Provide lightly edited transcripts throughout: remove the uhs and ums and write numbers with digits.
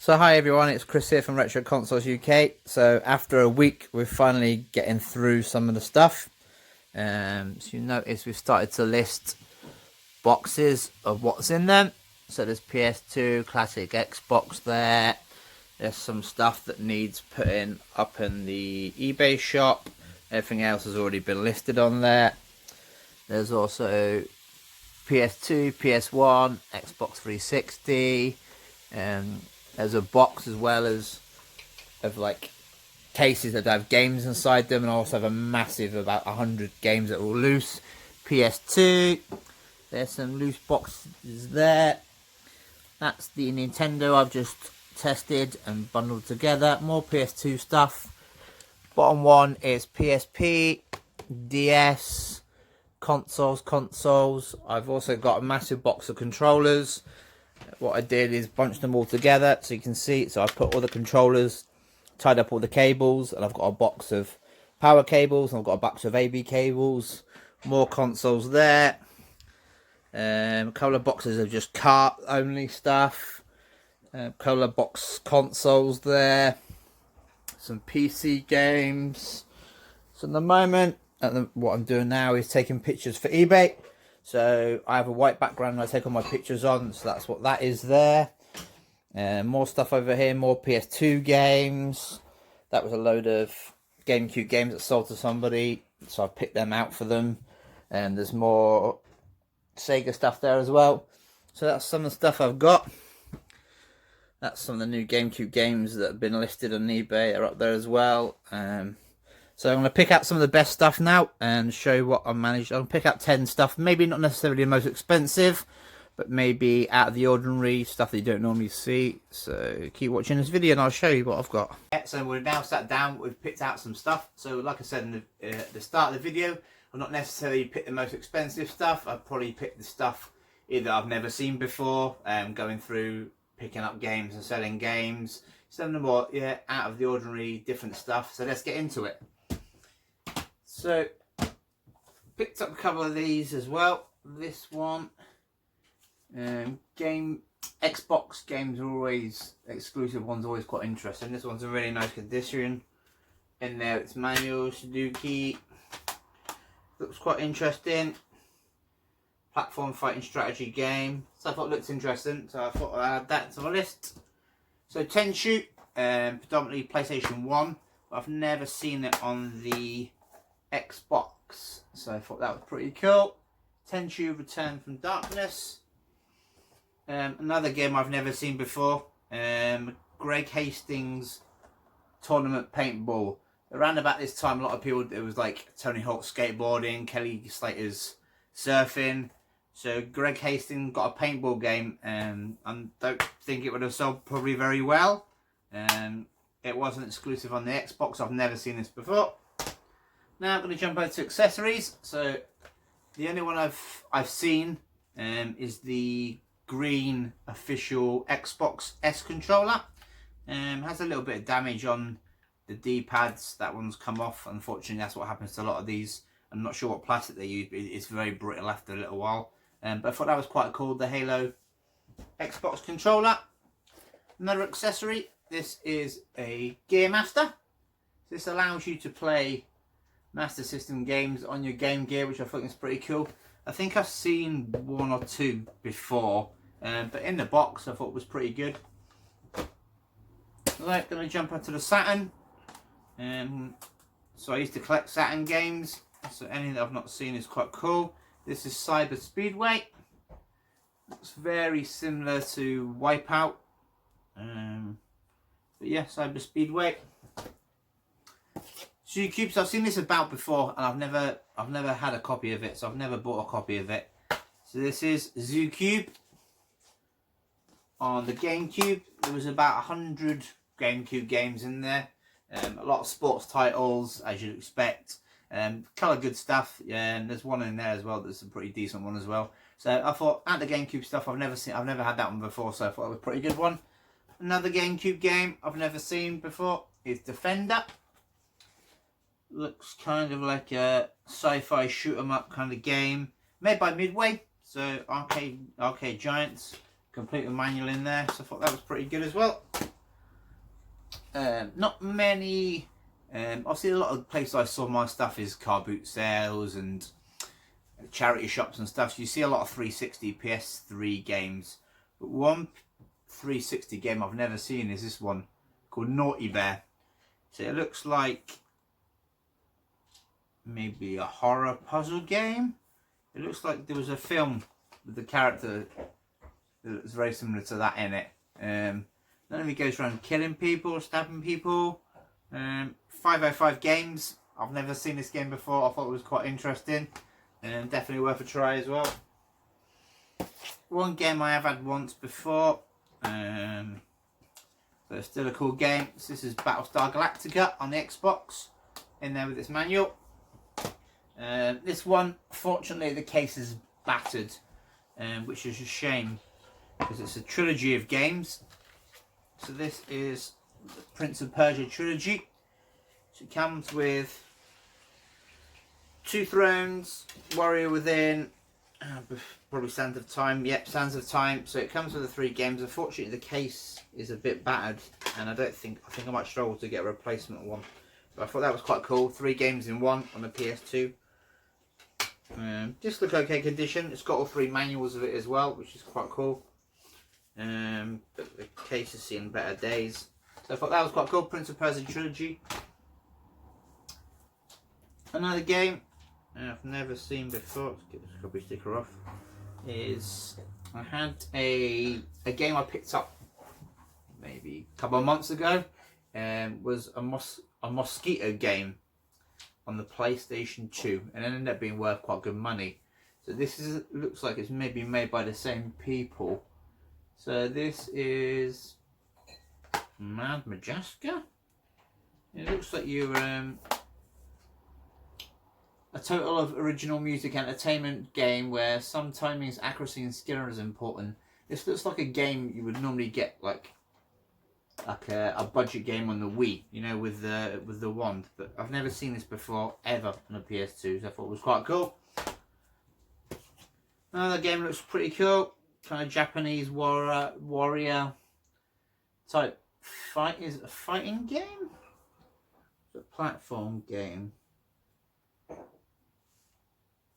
So hi everyone, it's Chris here from Retro Consoles UK. So after a week, we're finally getting through some of the stuff. So you notice we've started to list boxes of what's in them. So there's PS2, classic Xbox there. There's some stuff that needs putting up in the eBay shop. Everything else has already been listed on there. There's also PS2, PS1, Xbox 360. There's a box as well as of like cases that have games inside them, and I also have a massive about 100 games that are all loose. PS2, there's some loose boxes there. That's the Nintendo I've just tested and bundled together. More PS2 stuff. Bottom one is PSP, DS, consoles. I've also got a massive box of controllers. What I did is bunch them all together so you can see. So I put all the controllers, tied up all the cables, and I've got a box of power cables, and I've got a box of AB cables. More consoles there. A couple of boxes of just cart only stuff. A couple of box consoles there. Some PC games. So at the moment, what I'm doing now is taking pictures for eBay. So I have a white background and I take all my pictures on, so that's what that is there. More stuff over here, more PS2 games. That was a load of GameCube games that sold to somebody, so I picked them out for them. And there's more Sega stuff there as well. So that's some of the stuff I've got. That's some of the new GameCube games that have been listed on eBay are up there as well. So I'm going to pick out some of the best stuff now and show you what I managed. I'll pick out 10 stuff, maybe not necessarily the most expensive, but maybe out of the ordinary, stuff that you don't normally see. So keep watching this video and I'll show you what I've got. Yeah, so we're now sat down, we've picked out some stuff. So like I said in the start of the video, I'll not necessarily pick the most expensive stuff. I've probably picked the stuff either I've never seen before, going through picking up games and selling games. Some of the more out of the ordinary, different stuff. So let's get into it. So, picked up a couple of these as well. This one, Xbox games are always, exclusive ones always quite interesting. This one's in really nice condition. In there it's manual, Sudoku. Looks quite interesting. Platform fighting strategy game. So I thought it looked interesting, so I thought I'd add that to my list. So Tenchu, predominantly PlayStation 1, but I've never seen it on the Xbox, so I thought that was pretty cool. Tenchu Return from Darkness. Another game I've never seen before. Greg Hastings Tournament Paintball. Around about this time, a lot of people, it was like Tony Hawk skateboarding, Kelly Slater's surfing. So Greg Hastings got a paintball game, and I don't think it would have sold probably very well. It wasn't exclusive on the Xbox. I've never seen this before. Now I'm going to jump over to accessories. So the only one I've seen is the green official Xbox S controller. Has a little bit of damage on the D-pads. That one's come off. Unfortunately, that's what happens to a lot of these. I'm not sure what plastic they use, but it's very brittle after a little while. But I thought that was quite cool, the Halo Xbox controller. Another accessory, this is a Gear Master. This allows you to play Master System games on your Game Gear, which I think is pretty cool. I think I've seen one or two before, but in the box I thought it was pretty good. Right, going to jump onto the Saturn. So I used to collect Saturn games, so any that I've not seen is quite cool. This is Cyber Speedway. It's very similar to Wipeout. But yeah, Cyber Speedway. Zoocubes, I've seen this about before, and I've never had a copy of it, so I've never bought a copy of it. So this is Zoocube on the GameCube. There was about 100 GameCube games in there. A lot of sports titles, as you'd expect. Colour good stuff. And there's one in there as well that's a pretty decent one as well. So I thought, at the GameCube stuff, I've never had that one before, so I thought it was a pretty good one. Another GameCube game I've never seen before is Defender. Looks kind of like a sci-fi shoot 'em up kind of game, made by Midway, so Arcade Giants, complete with manual in there, so I thought that was pretty good as well. Not many. Obviously, a lot of places I saw my stuff is car boot sales and charity shops and stuff. So you see a lot of 360 PS3 games. But one 360 game I've never seen is this one called Naughty Bear. So it looks like maybe a horror puzzle game. It looks like there was a film with the character that was very similar to that in it. None of it goes around killing people, stabbing people. 505 Games. I've never seen this game before. I thought it was quite interesting. Definitely worth a try as well. One game I have had once before. So it's still a cool game. So this is Battlestar Galactica on the Xbox. In there with its manual. This one, fortunately, the case is battered, which is a shame because it's a trilogy of games. So this is the Prince of Persia trilogy. So it comes with Two Thrones, Warrior Within, probably Sands of Time. Yep, Sands of Time. So it comes with the 3 games. Unfortunately, the case is a bit battered, and I think I might struggle to get a replacement one. But I thought that was quite cool. 3 games in one on the PS2. Just look okay condition. It's got all 3 manuals of it as well, which is quite cool. But the case has seen better days. So I thought that was quite cool. Prince of Persia trilogy. Another game I've never seen before. Let's get this copy sticker off. Is I had a game I picked up maybe a couple of months ago. Was a mosquito game on the PlayStation 2, and it ended up being worth quite good money. So this looks like it's maybe made by the same people. So this is Mad Majaska. It looks like you're a total of original music entertainment game where some timings, accuracy and skill is important. This looks like a game you would normally get like a budget game on the Wii, you know, with the wand. But I've never seen this before ever on a PS2, so I thought it was quite cool. Another game looks pretty cool, kind of Japanese warrior type fight. Is it a fighting game? It's a platform game.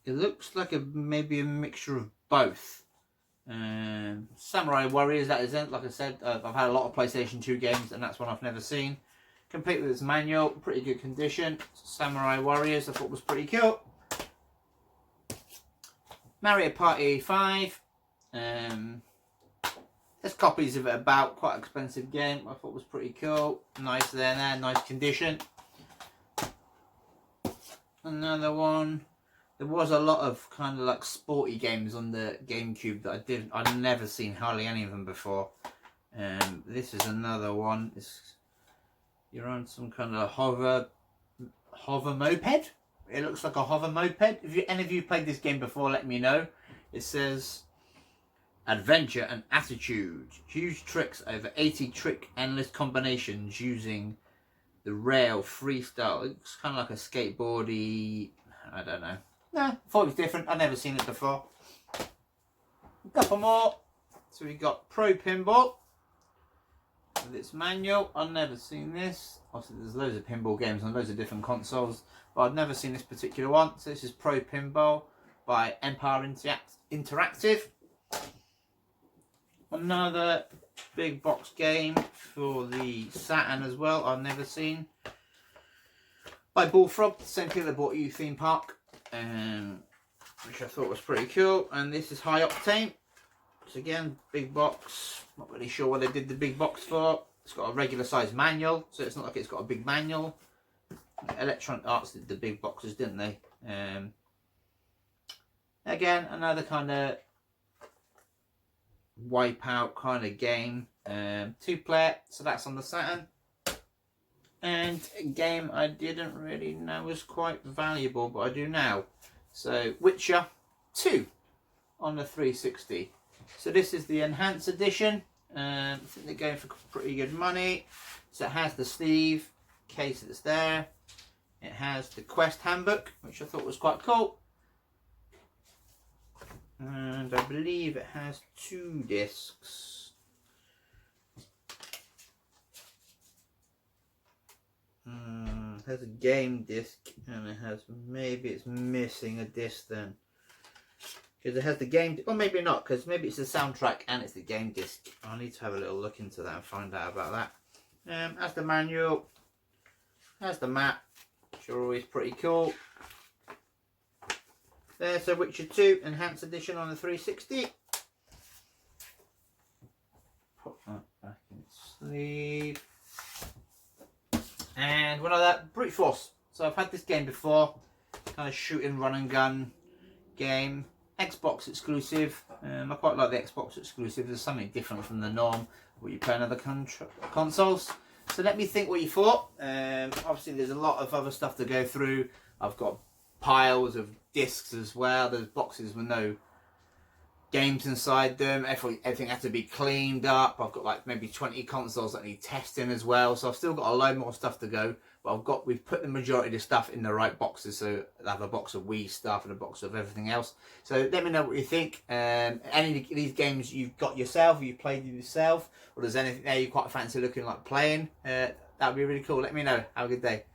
It looks like maybe a mixture of both. Samurai Warriors, that is it. Like I said, I've had a lot of PlayStation 2 games, and that's one I've never seen. Complete with its manual, pretty good condition. Samurai Warriors, I thought was pretty cool. Mario Party 5. There's copies of it about, quite an expensive game. I thought was pretty cool. Nice there, nice condition. Another one. There was a lot of kind of like sporty games on the GameCube that I'd never seen hardly any of them before. This is another one. You're on some kind of hover moped. It looks like a hover moped. If any of you played this game before, let me know. It says adventure and attitude. Huge tricks, over 80 trick endless combinations using the rail freestyle. It's kind of like a skateboardy, I don't know. Nah, thought it was different. I've never seen it before. A couple more. So we got Pro Pinball with its manual. I've never seen this. Obviously, there's loads of pinball games on loads of different consoles, but I've never seen this particular one. So this is Pro Pinball by Empire Interactive. Another big box game for the Saturn as well. I've never seen. By Bullfrog, the same people that bought you Theme Park. Which I thought was pretty cool. And this is High Octane. So again, big box. Not really sure what they did the big box for. It's got a regular size manual, so it's not like it's got a big manual. Electronic Arts did the big boxes, didn't they? Again, another kind of Wipeout kind of game. 2-player, so that's on the Saturn. And a game I didn't really know was quite valuable, but I do now. So, Witcher 2 on the 360. So this is the Enhanced Edition. I think they're going for pretty good money. So it has the sleeve case that's there. It has the Quest Handbook, which I thought was quite cool. And I believe it has 2 discs. Has a game disc, and it has, maybe it's missing a disc then. Because it has the game, or maybe not, because maybe it's the soundtrack and it's the game disc. I'll need to have a little look into that and find out about that. As the manual, as the map, which are always pretty cool. There's a Witcher 2 Enhanced Edition on the 360. Put that back in its sleeve. And one of that, Brute Force. So I've had this game before, kind of shooting run and gun game. Xbox exclusive. I quite like the Xbox exclusive. There's something different from the norm what you play on other consoles. So let me think what you thought. Obviously there's a lot of other stuff to go through. I've got piles of discs as well. There's boxes with no games inside them. Everything has to be cleaned up. I've got like maybe 20 consoles that need testing as well. So I've still got a load more stuff to go. But we've put the majority of the stuff in the right boxes. So I have a box of Wii stuff and a box of everything else. So let me know what you think. Any of these games you've got yourself, or you've played yourself, or there's anything there you quite fancy looking like playing, that'd be really cool. Let me know. Have a good day.